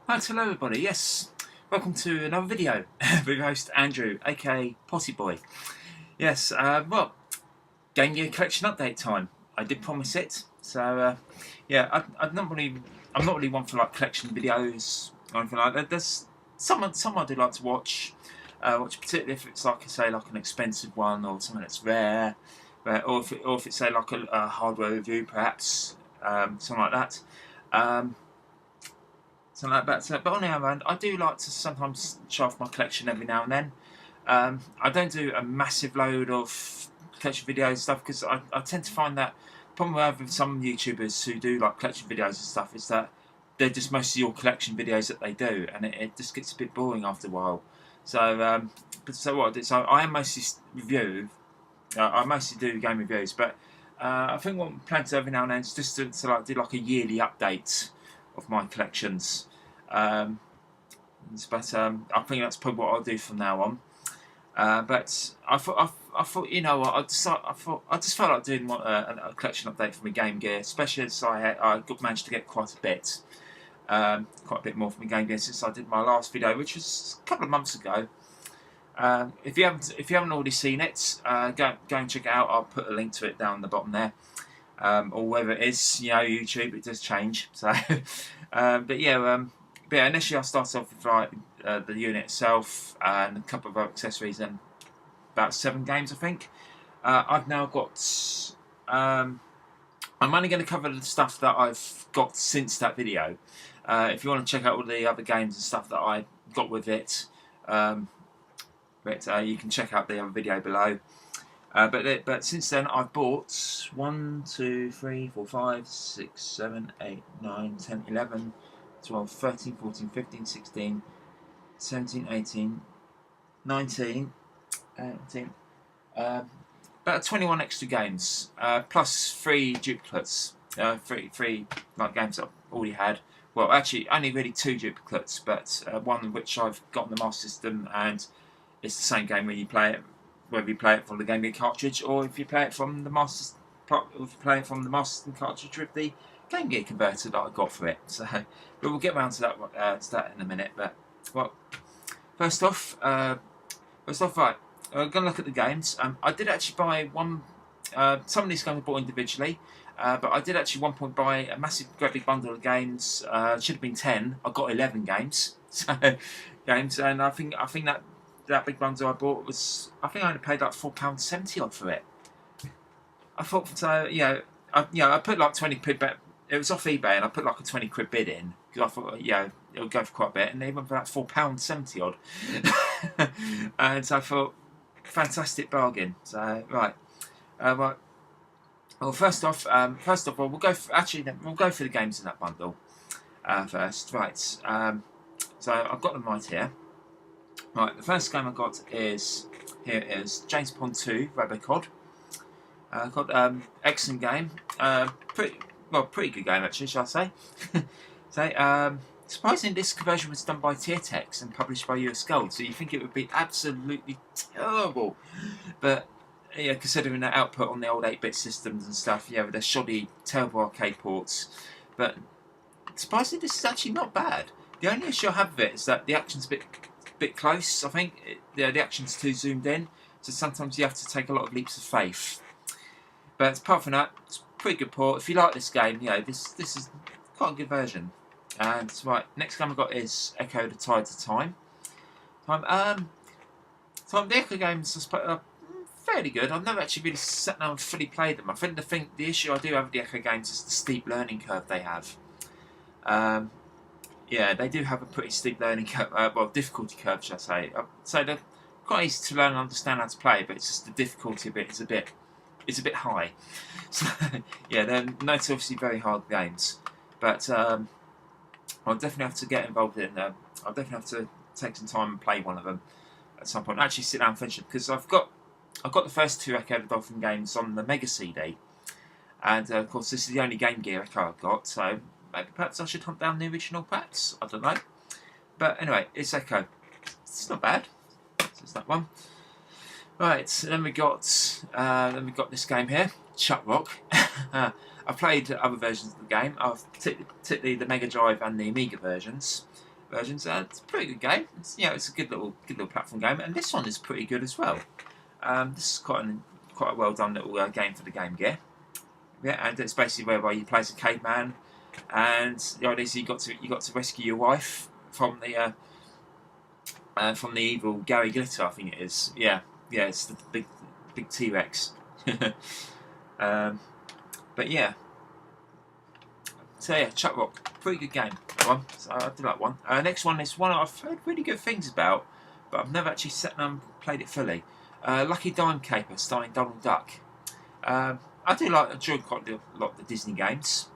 Right, hello everybody, yes, welcome to another video with your host Andrew, aka Pottyboy. Yes, well, Game Gear Collection update time. I did promise it, so yeah, I'm not really one for like collection videos or anything like that. There's some I do like to watch, particularly if it's like I say like an expensive one or something that's rare, or if it's say like a hardware review perhaps, something like that. Um, Something like that. So, but on the other hand, I do like to sometimes show off my collection every now and then. I don't do a massive load of collection videos and stuff because I tend to find that the problem I have with some YouTubers who do like collection videos and stuff is that they're just mostly all collection videos that they do, and it just gets a bit boring after a while. So, so what I do? So I am mostly review. I mostly do game reviews, but I think what I'm planning to do every now and then is just to like do like a yearly update of my collections. Um, I think that's probably what I'll do from now on. But I thought, you know what, I just felt like doing a collection update for my Game Gear, especially as I managed to get quite a bit more from my Game Gear since I did my last video, which was a couple of months ago. If you haven't already seen it, go and check it out. I'll put a link to it down the bottom there. Or whether it is, YouTube, it does change. So, but yeah, initially I started off with like the unit itself and a couple of other accessories and about 7 games, I think. I've now got. I'm only going to cover the stuff that I've got since that video. If you want to check out all the other games and stuff that I got with it, you can check out the other video below. But since then I've bought 1, 2, 3, 4, 5, 6, 7, 8, 9, 10, 11, 12, 13, 14, 15, 16, 17, 18, 19, 18, about 21 extra games, plus 3 duplicates, three like games that I've already had. Well, actually, only really 2 duplicates, but one which I've got on the Master System, and it's the same game when you play it, whether you play it from the Game Gear cartridge or if you play it from the Master System cartridge with the Game Gear converter that I got for it. So, but we'll get around to that in a minute. But well, first off, right. We're going to look at the games. I did actually buy one. Some of these games I bought individually, but I did actually one point buy a massive, great big bundle of games. Should have been 10. I got 11 games. So games, and I think that big bundle I bought was, I think I only paid like £4.70 odd for it. I thought so. I put like 20 quid bet. It was off eBay, and I put like a 20 quid bid in because I thought, it would go for quite a bit, and they went for like £4.70 odd. And so I thought, fantastic bargain. So right. Well, first off, we'll go for the games in that bundle first. Right. So I've got them right here. Right. The first game I got is James Bond 2 Robocod. Excellent game. Pretty good game actually, shall I say? Surprisingly, this conversion was done by Tiertex and published by US Gold, so you think it would be absolutely terrible. But considering the output on the old 8-bit systems and stuff, with their shoddy, terrible arcade ports. But surprisingly, this is actually not bad. The only issue I have with it is that the action's a bit close. I think the action's too zoomed in, so sometimes you have to take a lot of leaps of faith. But apart from that, it's a pretty good port. If you like this game, this is quite a good version. And right, next game I got is Echo: The Tides of Time. The Echo games are fairly good. I've never actually really sat down and fully played them. I think the issue I do have with the Echo games is the steep learning curve they have. They do have a pretty steep learning curve, difficulty curve, should I say. So they're quite easy to learn and understand how to play, but it's just the difficulty of it is a bit high. So they're notoriously very hard games. But I'll definitely have to get involved in them. I'll definitely have to take some time and play one of them at some point. Actually sit down and finish it, because I've got the first 2 Echo the Dolphin games on the Mega CD. And of course this is the only Game Gear Echo I've got, so maybe perhaps I should hunt down the original, perhaps. I don't know. But anyway, it's Echo. It's not bad. So it's that one. Right, so then we got this game here, Chuck Rock. I've played other versions of the game. Particularly the Mega Drive and the Amiga versions. versions. It's a pretty good game. It's a good little platform game, and this one is pretty good as well. This is quite a well done little game for the Game Gear. Yeah, and it's basically whereby you play as a caveman, and the idea is you got to rescue your wife from the evil Gary Glitter, I think it is. Yeah, it's the big T-Rex. But yeah. So yeah, Chuck Rock, pretty good game. That one. So I do like one. Next one is one I've heard really good things about, but I've never actually sat down and played it fully. Lucky Dime Caper, starring Donald Duck. I enjoy quite a lot of the Disney games,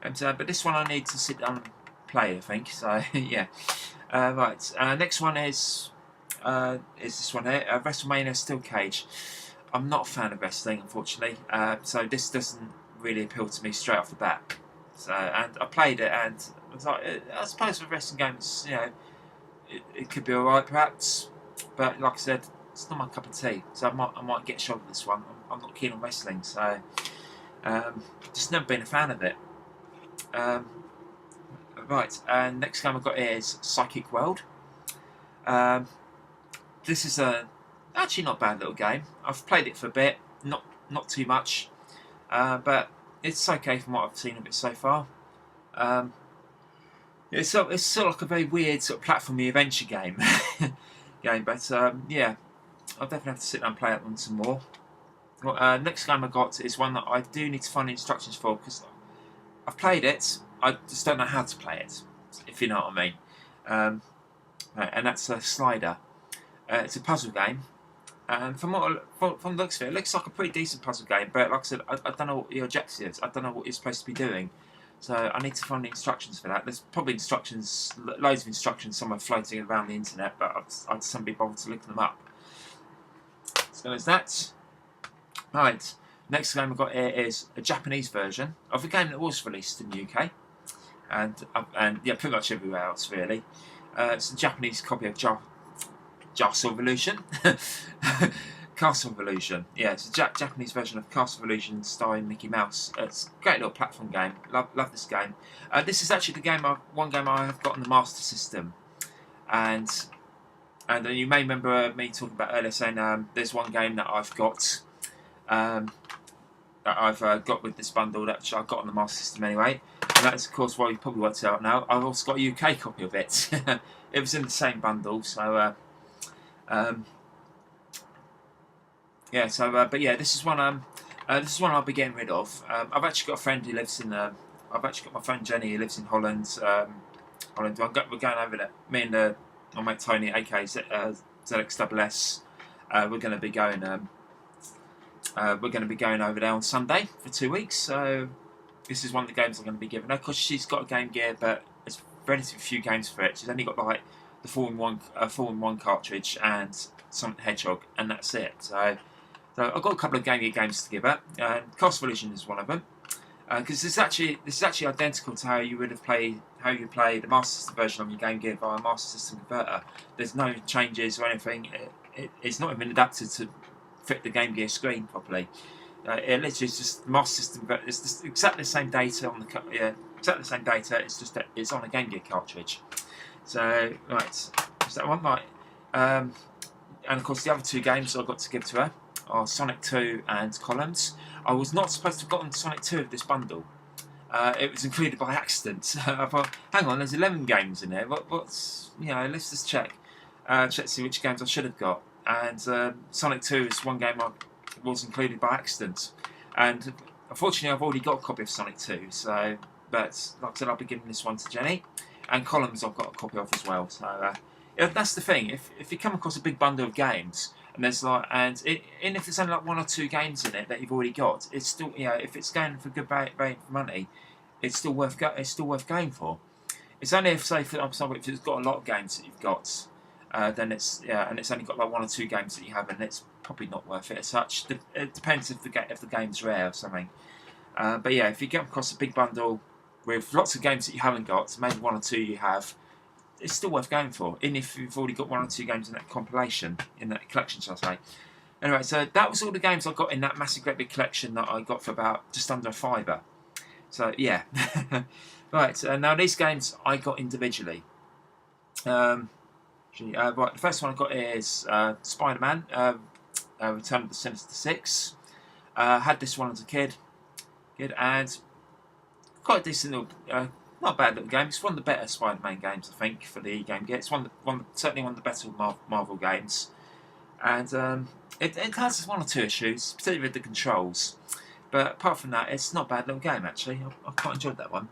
but this one I need to sit down and play, I think. So yeah. Right. Next one is this one here, WrestleMania Steel Cage. I'm not a fan of wrestling, unfortunately, so this doesn't really appeal to me straight off the bat. So, and I played it, and I was like, I suppose with wrestling games, it could be alright perhaps, but like I said, it's not my cup of tea. So I might get shot of this one. I'm not keen on wrestling, so just never been a fan of it. Right, and next game I've got here is Psychic World. This is actually not a bad little game. I've played it for a bit, not too much, but it's okay from what I've seen of it so far. It's sort of like a very weird sort of platformy adventure game, but yeah, I'll definitely have to sit down and play that one some more. Next game I got is one that I do need to find the instructions for, because I've played it, I just don't know how to play it, if you know what I mean. And that's a Slider. It's a puzzle game, and from the looks of it looks like a pretty decent puzzle game. But like I said, I don't know what your objective is. I don't know what you're supposed to be doing, so I need to find the instructions for that. There's probably loads of instructions somewhere floating around the internet, but I just haven't been bothered to look them up. So there's that. Right, next game I've got here is a Japanese version of a game that was released in the UK, and yeah, pretty much everywhere else really. It's a Japanese copy of Castle Revolution. Castle Revolution. Yeah, it's a Japanese version of Castle Revolution starring Mickey Mouse. It's a great little platform game. Love this game. This is actually one game I have got on the Master System, and you may remember me talking about earlier saying there's one game that I've got got with this bundle that I got on the Master System anyway, and that's of course why you probably worked it out now. I've also got a UK copy of it. It was in the same bundle, so yeah. So but yeah, this is one I'll be getting rid of. I've actually got a friend who lives in I've actually got my friend Jenny who lives in Holland. We're going over there. Me and my mate Tony, aka ZXSS. We're going to be going. We're going to be going over there on Sunday for 2 weeks. So this is one of the games I'm going to be giving her, because she's got a Game Gear, but it's relatively few games for it. She's only got like the 4-in-1 cartridge and Sonic the Hedgehog, and that's it. So I've got a couple of Game Gear games to give her. Castle Revolution is one of them, because this is actually identical to how you play the Master System version on your Game Gear via a Master System converter. There's no changes or anything. It's not even adapted to fit the Game Gear screen properly. It literally is just Master System. It's just exactly the same data on exactly the same data. It's just that it's on a Game Gear cartridge. So right, is that one right? And of course the other two games I've got to give to her are Sonic 2 and Columns. I was not supposed to have gotten Sonic 2 of this bundle. It was included by accident. I thought, hang on, there's 11 games in there. Let's just check. Check to see which games I should have got. And Sonic 2 is one game I was included by accident. And unfortunately, I've already got a copy of Sonic 2. So, but like I said, I'll be giving this one to Jenny. And Columns I've got a copy of as well. So that's the thing. If you come across a big bundle of games, and there's and if there's only like 1 or 2 games in it that you've already got, it's still if it's going for good value for money, it's still worth going for. It's only if for example if it's got a lot of games that you've got, then and it's only got like 1 or 2 games that you have, and it's probably not worth it as such. It depends if the game's rare or something. But yeah, if you get across a big bundle with lots of games that you haven't got, maybe 1 or 2 you have, it's still worth going for, even if you've already got 1 or 2 games in that compilation, in that collection, shall I say. Anyway, so that was all the games I got in that massive great big collection that I got for about just under £5. So yeah. Right, now these games I got individually. Right, the first one I got is Spider-Man, Return of the Sinister Six. Had this one as a kid, and quite a decent little, not a bad little game. It's one of the better Spider-Man games, I think, for the Game Gear. It's certainly one of the better Marvel games, and it has one or two issues, particularly with the controls. But apart from that, it's not a bad little game actually. I quite enjoyed that one.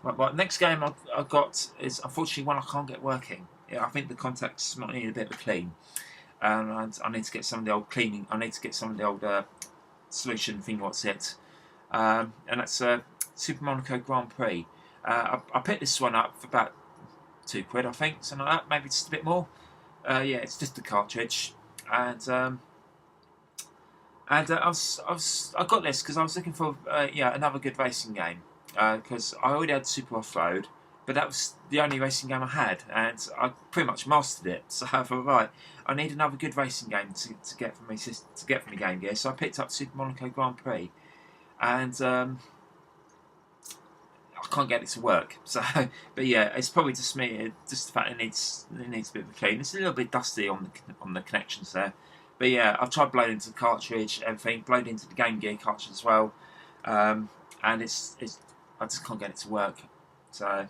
Right, next game I've got is unfortunately one I can't get working. Yeah, I think the contacts might need a bit of a clean, and I need to get some of the old cleaning. I need to get some of the old solution thing. What's it? And that's Super Monaco Grand Prix. I picked this one up for about £2, I think, something like that. Maybe just a bit more. Yeah, it's just a cartridge, and I got this because I was looking for another good racing game, because I already had Super Off Road, but that was the only racing game I had, and I pretty much mastered it. So I thought, right, I need another good racing game to get from me Game Gear. So I picked up Super Monaco Grand Prix, and I can't get it to work. So, but yeah, it's probably just me. Just the fact it needs a bit of a clean. It's a little bit dusty on the connections there. But yeah, I've tried blowing into the cartridge, everything, blowed into the Game Gear cartridge as well, and I just can't get it to work. So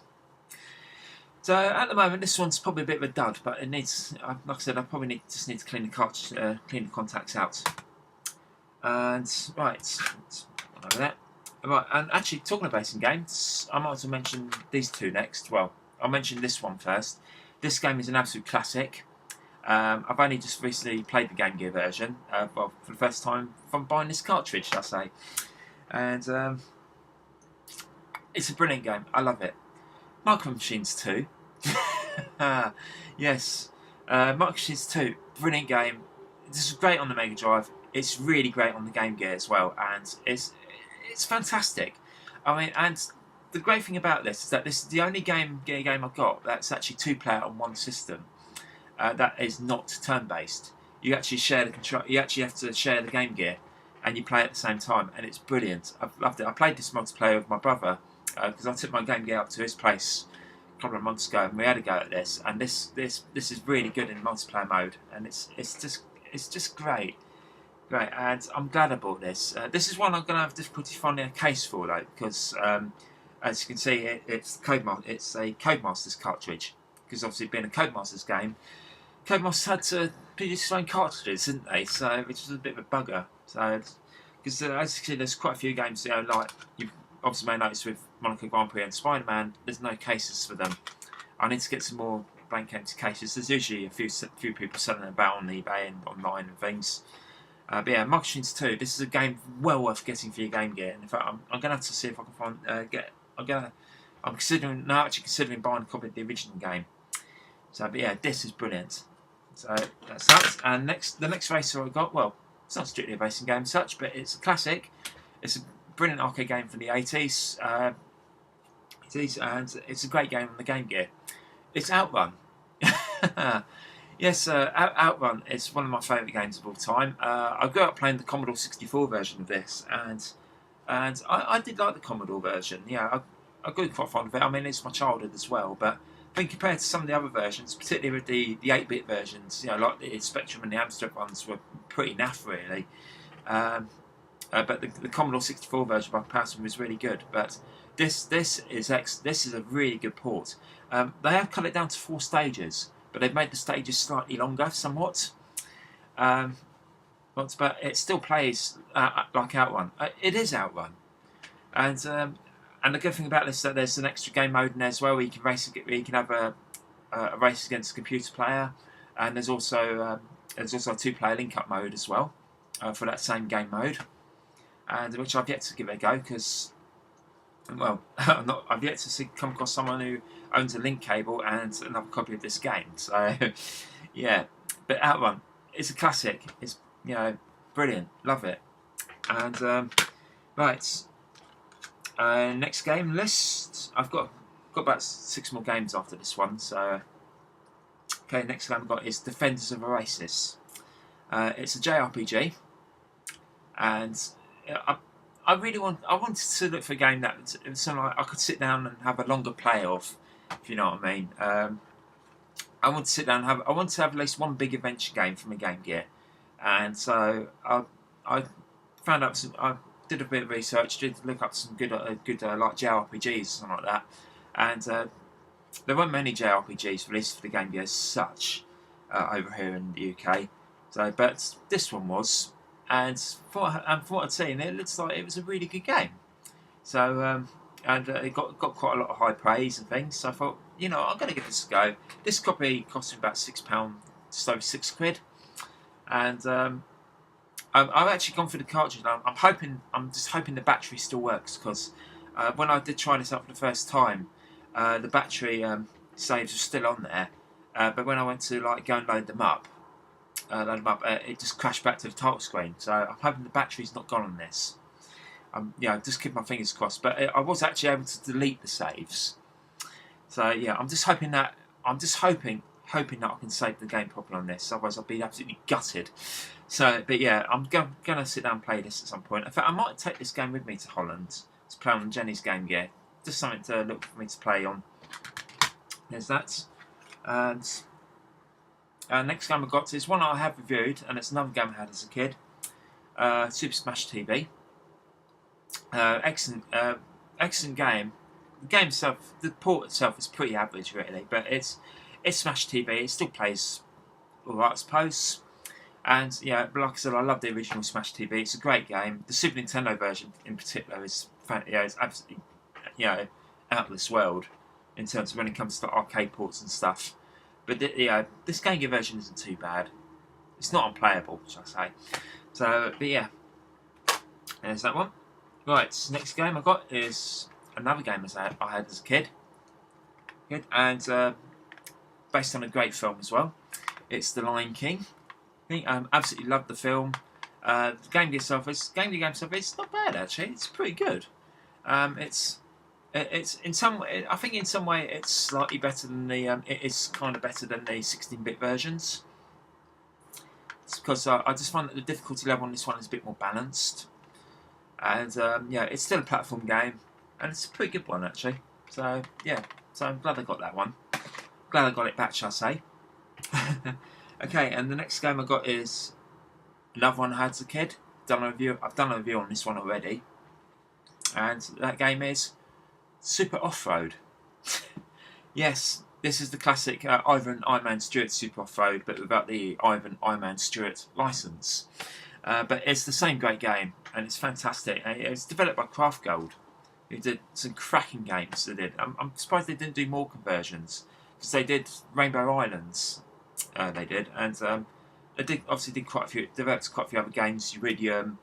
at the moment, this one's probably a bit of a dud, but it needs, like I said, I probably just need to clean the cartridge, clean the contacts out. And right, over that. Right, and actually, talking about racing games, I might as well mention these two next. Well, I'll mention this one first. This game is an absolute classic. I've only just recently played the Game Gear version, well, for the first time from buying this cartridge, I say. And it's a brilliant game. I love it. Micro Machines 2. Yes, Micro Machines 2. Brilliant game. This is great on the Mega Drive. It's really great on the Game Gear as well, and it's fantastic. I mean, and the great thing about this is that this is the only game I've got that's actually two-player on one system. That is not turn-based. You actually share the control. You actually have to share the Game Gear, and you play at the same time, and it's brilliant. I've loved it. I played this multiplayer with my brother because I took my Game Gear up to his place a couple of months ago, and we had a go at this. And this is really good in multiplayer mode, and it's just great. Great, and I'm glad I bought this. This is one I'm going to have difficulty finding a case for, though, because as you can see, it's a Codemasters cartridge. Because obviously, being a Codemasters game, Codemasters had to produce their own cartridges, didn't they? So, which was a bit of a bugger. So, because as you can see, there's quite a few games, like you obviously may notice with Monaco Grand Prix and Spider-Man, there's no cases for them. I need to get some more blank empty cases. There's usually a few people selling them about on eBay and online and things. But yeah, Micro Machines 2. This is a game well worth getting for your Game Gear. And in fact, I'm going to have to see if I can find I'm actually considering buying a copy of the original game. So, but yeah, this is brilliant. So that's that. And the next racer I got, well, it's not strictly a racing game as such, but it's a classic. It's a brilliant arcade game from the 80s. And it's a great game on the Game Gear. It's Outrun. Yes, Outrun is one of my favourite games of all time. I grew up playing the Commodore 64 version of this, and I did like the Commodore version. Yeah, I grew quite fond of it. I mean, it's my childhood as well, but I think compared to some of the other versions, particularly with the 8-bit versions, like the Spectrum and the Amstrad ones were pretty naff, really. But the Commodore 64 version by comparison was really good. But this is a really good port. They have cut it down to 4 stages, but they've made the stages slightly longer, somewhat. But it still plays like Outrun. It is Outrun, and the good thing about this is that there's an extra game mode in there as well, where you can have a race against a computer player, and there's also a 2-player link-up mode as well for that same game mode, and which I've yet to give it a go because, well, I've yet to come across someone who owns a link cable and another copy of this game. So, yeah, but Outrun, it's a classic. It's brilliant. Love it. And right, next game list. I've got about 6 more games after this one. So, okay, next game I've got is Defenders of Oasis. It's a JRPG, and I wanted to look for a game that something like I could sit down and have a longer play of, if you know what I mean. I want to sit down and I want to have at least one big adventure game from a Game Gear, and so I found out I did a bit of research, did look up some good like JRPGs or something like that, and there weren't many JRPGs released for the Game Gear as such over here in the UK. So, but this one was, and from what I'd seen, it looks like it was a really good game. So, and it got quite a lot of high praise and things. So I thought, you know, I'm going to give this a go. This copy cost me about £6, just over £6, and I've actually gone for the cartridge. I'm just hoping the battery still works, because when I did try this out for the first time, the battery saves were still on there, but when I went to like go and load them up, it just crashed back to the title screen. So I'm hoping the battery's not gone on this. Yeah, just keep my fingers crossed. But I was actually able to delete the saves. So yeah, I'm just hoping that I can save the game properly on this. Otherwise, I'll be absolutely gutted. So, but yeah, I'm gonna sit down and play this at some point. In fact, I might take this game with me to Holland to play on Jenny's Game Gear. Just something to look for me to play on. There's that. And next game I got is one I have reviewed, and it's another game I had as a kid. Super Smash TV. Excellent game. The game itself, the port itself is pretty average really, but it's Smash TV. It still plays alright, I suppose. And yeah, but like I said, I love the original Smash TV. It's a great game. The Super Nintendo version in particular is it's absolutely out of this world in terms of when it comes to arcade ports and stuff. But this Game Gear version isn't too bad. It's not unplayable, shall I say. So, but yeah, there's that one. Right, next game I got is another game I had as a kid. And based on a great film as well. It's The Lion King. I think I absolutely loved the film. The Game Gear game itself is not bad actually. It's pretty good. It's in some way, I think in some way it's slightly better than the it is kind of better than the 16-bit versions. It's because I just find that the difficulty level on this one is a bit more balanced, and yeah, it's still a platform game, and it's a pretty good one actually. So yeah, so I'm glad I got that one. Glad I got it back, shall I say? Okay, and the next game I got is another one I had as a kid. I've done a review on this one already, and that game is Super Off-Road. Yes, this is the classic Ivan Iron Stewart Super Off-Road, but without the Ivan Iron Stewart license. But it's the same great game, and it's fantastic. It's developed by Craft Gold, who did some cracking games. They did. I'm surprised they didn't do more conversions, because they did Rainbow Islands. They did, and they obviously did quite a few. Developed quite a few other games. Uridium,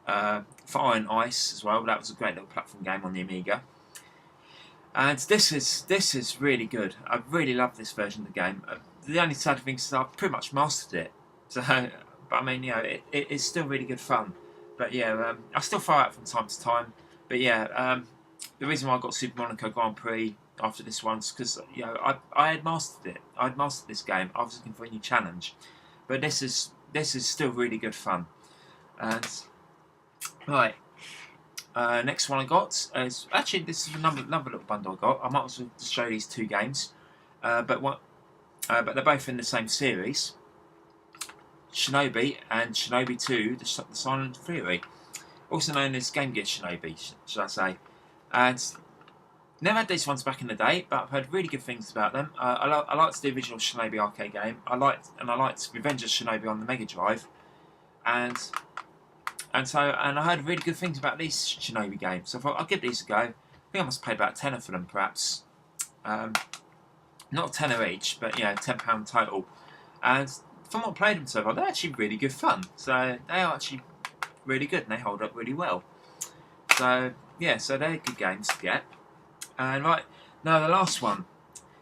Fire and Ice as well. That was a great little platform game on the Amiga. And this is really good. I really love this version of the game. The only sad thing is I've pretty much mastered it. So, but I mean, it is still really good fun. But yeah, I still fire out from time to time. But yeah, the reason why I got Super Monaco Grand Prix after this one is because I had mastered it. I'd mastered this game. I was looking for a new challenge. But this is still really good fun. And right. Next one I got is actually this is another little bundle I got. I might as well just show these two games, but they're both in the same series. Shinobi and Shinobi 2: The Silent Fury, also known as Game Gear Shinobi, should I say? And never had these ones back in the day, but I've heard really good things about them. I liked the original Shinobi arcade game. I liked Revenge of Shinobi on the Mega Drive, and I heard really good things about these Shinobi games. So I thought I'll give these a go. I think I must pay about a tenner for them, perhaps. Not a tenner each, but yeah, £10 total. And from what I played them so far, they're actually really good fun. So they are actually really good, and they hold up really well. So yeah, so they're good games to get. And right now, the last one.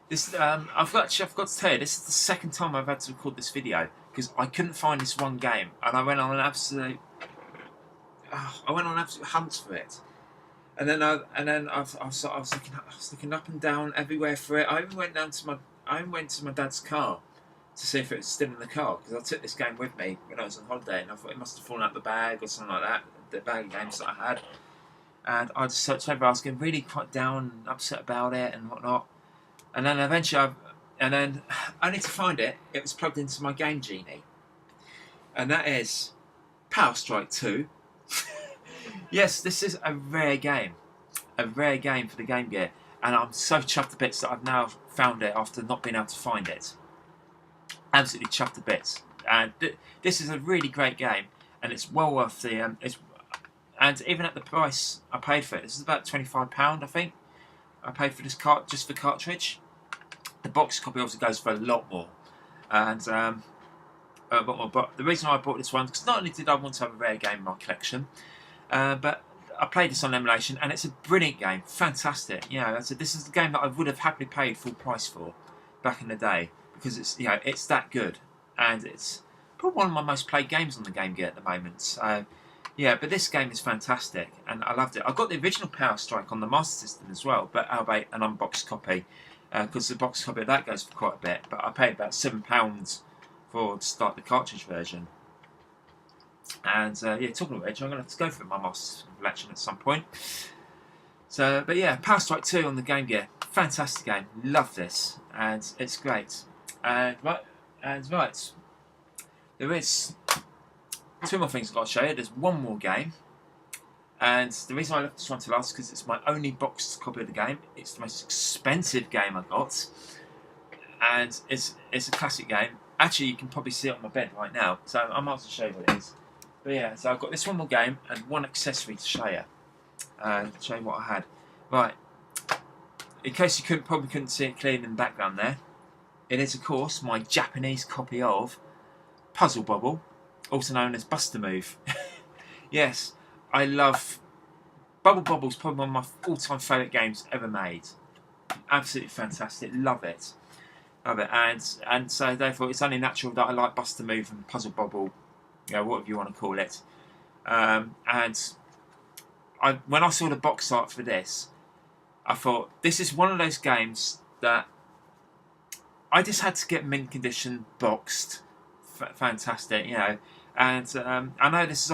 This I've got to tell you, this is the second time I've had to record this video because I couldn't find this one game, and I went on an absolute hunt for it, and then I was looking up and down everywhere for it. I even went to my dad's car to see if it was still in the car, because I took this game with me when I was on holiday, and I thought it must have fallen out the bag or something like that. The bag of games that I had, and I just searched over. I was getting really quite down and upset about it and whatnot, And then eventually, and then only to find it was plugged into my Game Genie, and that is Power Strike 2. Yes, this is a rare game for the Game Gear, and I'm so chuffed to bits that I've now found it after not being able to find it. Absolutely chuffed to bits, and this is a really great game, and it's well worth the and even at the price I paid for it, this is about £25, I think. I paid for this just for cartridge. The box copy obviously goes for a lot more, and a lot more. But the reason I bought this one, because not only did I want to have a rare game in my collection, but I played this on emulation, and it's a brilliant game, fantastic. You know, this is the game that I would have happily paid full price for back in the day, because it's, you know, it's that good, and it's probably one of my most played games on the Game Gear at the moment. So yeah, but this game is fantastic, and I loved it. I got the original Power Strike on the Master System as well, but albeit an unboxed copy, because the box copy of that goes for quite a bit. But I paid about £7 to start the cartridge version. And yeah, talking of which, I'm going to have to go for my Master collection at some point. So, but yeah, Power Strike 2 on the Game Gear, fantastic game. Love this, and it's great. And right, there is two more things I've got to show you. There's one more game, and the reason I left this one to last is because it's my only boxed copy of the game. It's the most expensive game I got, and it's a classic game. Actually, you can probably see it on my bed right now, so I might as well show you what it is. But yeah, so I've got this one more game and one accessory to show you, show you what I had. Right, in case you probably couldn't see it clearly in the background there, it is of course my Japanese copy of Puzzle Bobble, also known as Buster Move. Yes, I love Bubble Bobble's probably one of my all-time favourite games ever made. Absolutely fantastic, love it. Love it, and so therefore it's only natural that I like Buster Move and Puzzle Bobble, you know, whatever you want to call it. And when I saw the box art for this, I thought this is one of those games that I just had to get mint condition boxed. Fantastic, you know. And I know this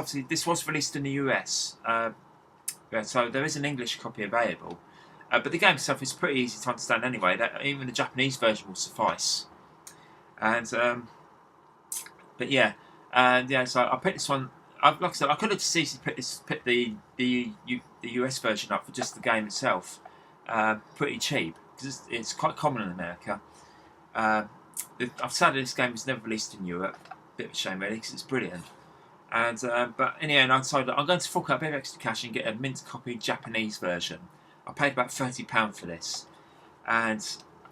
was released in the US, so there is an English copy available. But the game itself is pretty easy to understand anyway. Even the Japanese version will suffice. And but yeah, so I picked this one. Like I said, I could have just easily picked the US version up for just the game itself, pretty cheap, because it's quite common in America. I've sadly this game was never released in Europe. Bit of a shame really, because it's brilliant. And but in the end, I decided that I'm going to fork out a bit of extra cash and get a mint copy Japanese version. I paid about £30 for this, and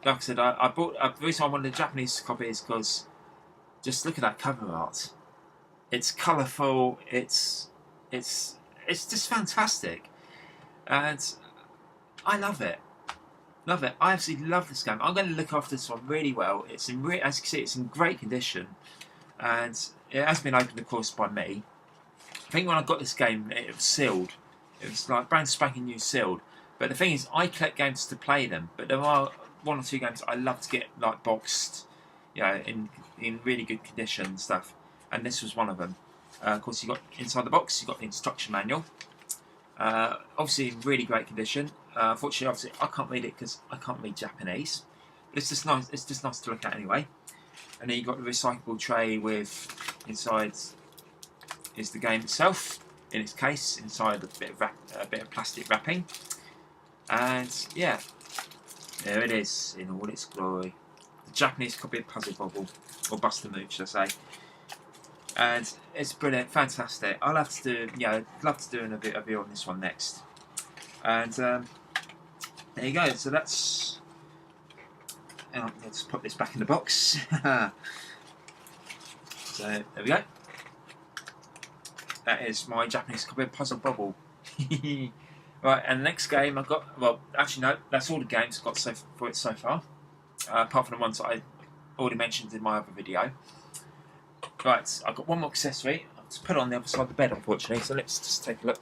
like I said, I bought. The reason I wanted a Japanese copy is because just look at that cover art. It's colourful. It's just fantastic, and I love it. Love it. I absolutely love this game. I'm going to look after this one really well. It's in as you can see, it's in great condition, and it has been opened, of course, by me. I think when I got this game, it was sealed. It was like brand spanking new sealed. But the thing is, I collect games to play them. But there are one or two games I love to get like boxed, you know, in really good condition and stuff. And this was one of them. Of course, you got inside the box, you got the instruction manual. Obviously, in really great condition. Unfortunately, obviously, I can't read it because I can't read Japanese. But it's just nice. It's just nice to look at anyway. And then you got the recyclable tray with inside is the game itself. In its case, inside a bit of plastic wrapping. And yeah, there it is in all its glory. The Japanese copy of Puzzle Bobble, or Buster Move, should I say? And it's brilliant, fantastic. I'll have to do, love to do a bit of review on this one next. And there you go. So that's. Let's put this back in the box. So there we go. That is my Japanese copy of Puzzle Bobble. Right, and the next game I've got. Well, actually no, that's all the games I've got for it so far, apart from the ones that I already mentioned in my other video. Right, I've got one more accessory. I'll just put it on the other side of the bed, unfortunately. So let's just take a look.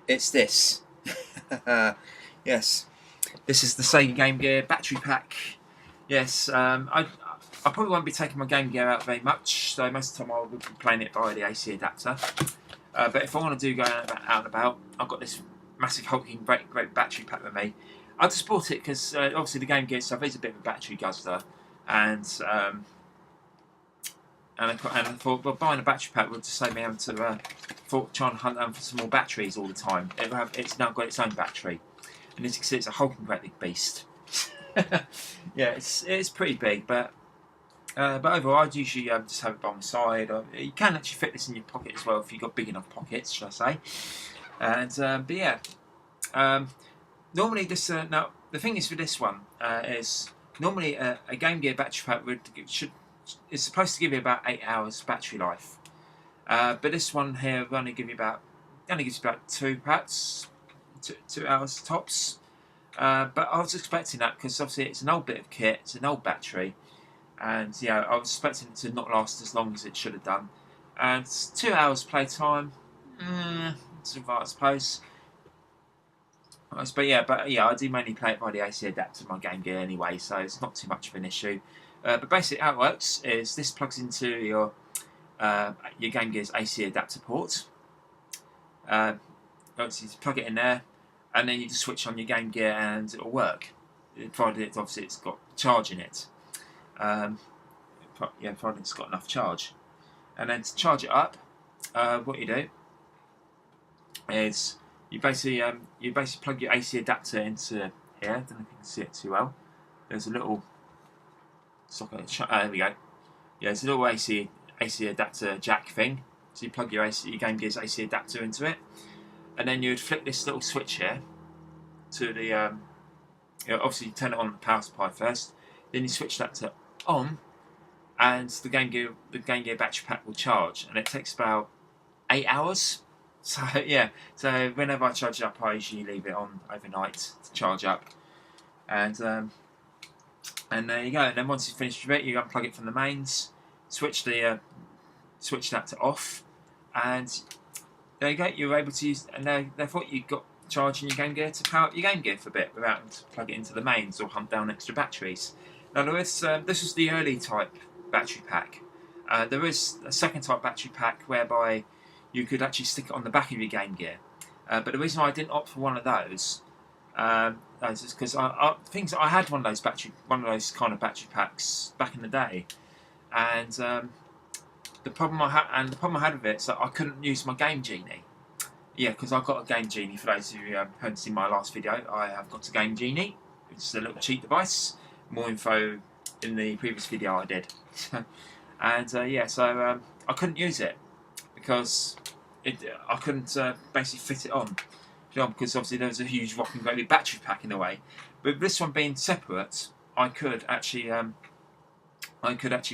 It's this. Yes, this is the Sega Game Gear battery pack. Yes, I probably won't be taking my Game Gear out very much, so most of the time I will be playing it via the AC adapter. But if I want to go out and about, I've got this massive hulking great battery pack with me. I just bought it because obviously the Game Gear stuff is a bit of a battery guzzler, and I thought, well, buying a battery pack would just save me having to try and hunt for some more batteries all the time. It's now got its own battery, and as you can see, it's a hulking great big beast. Yeah, it's pretty big, but overall, I'd usually just have it by my side. You can actually fit this in your pocket as well if you've got big enough pockets, should I say? And but yeah, normally this now the thing is with this one is normally a Game Gear battery pack is supposed to give you about 8 hours battery life, but this one here will only gives you about 2 perhaps 2 hours tops. But I was expecting that because obviously it's an old bit of kit, it's an old battery, and yeah, I was expecting it to not last as long as it should have done. And 2 hours playtime, it's right, I suppose. But yeah, I do mainly play it by the AC adapter of my Game Gear anyway, so it's not too much of an issue. But basically, how it works is this plugs into your Game Gear's AC adapter port. Obviously, you plug it in there, and then you just switch on your Game Gear and it'll work. Provided it's got charge in it. Provided it's got enough charge. And then to charge it up, what you do is you basically plug your AC adapter into here. I don't know if you can see it too well. There's a little socket. There we go. Yeah, it's a little AC adapter jack thing. So you plug your Game Gear's AC adapter into it, and then you'd flick this little switch here to the obviously you turn it on the power supply first, then you switch that to on, and the Game Gear battery pack will charge, and it takes about 8 hours. So yeah, so whenever I charge it up, I usually leave it on overnight to charge up, and there you go. And then once you've finished with it, you unplug it from the mains, switch that to off, and there you go. You're able to use, and therefore you've got charge in your Game Gear to power up your Game Gear for a bit without having to plug it into the mains or hunt down extra batteries. Now this was the early type battery pack. There is a second type battery pack whereby you could actually stick it on the back of your Game Gear. But the reason why I didn't opt for one of those is because I had one of those kind of battery packs back in the day, and the problem I had with it is that I couldn't use my Game Genie. Yeah, because I've got a Game Genie. For those of you who haven't seen my last video, I have got a Game Genie. It's a little cheap device. More info in the previous video I did. And so I couldn't use it because I couldn't basically fit it on. Because obviously there was a huge rocking great big battery pack in the way. But this one being separate, I could actually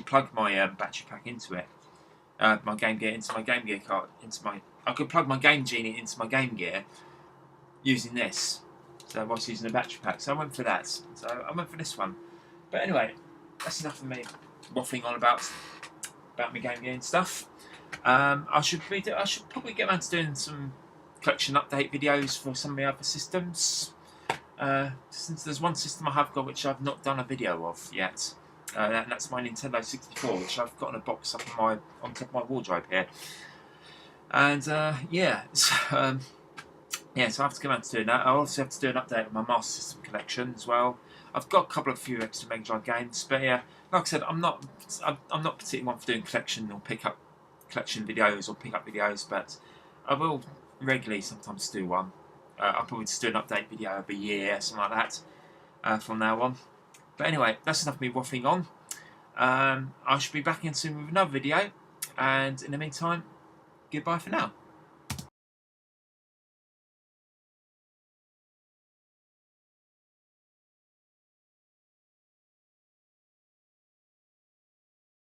plug my battery pack into it. My Game Gear into my Game Gear card I could plug my Game Genie into my Game Gear using this. So I was using a battery pack, so I went for that. So I went for this one. But anyway, that's enough of me waffling on about my Game Gear and stuff. I should probably get around to doing some collection update videos for some of my other systems. Since there's one system I have got which I've not done a video of yet. And that's my Nintendo 64, which I've got in a box up on top of my wardrobe here. And so I have to come out to do that. I also have to do an update on my Master System collection as well. I've got a few extra Mega Drive games, but yeah, like I said, I'm not particularly one for doing collection videos or pick up videos, but I will regularly sometimes do one. I'll probably just do an update video every year, something like that, from now on. But anyway, that's enough of me waffling on. I should be back in soon with another video, and in the meantime, goodbye for now.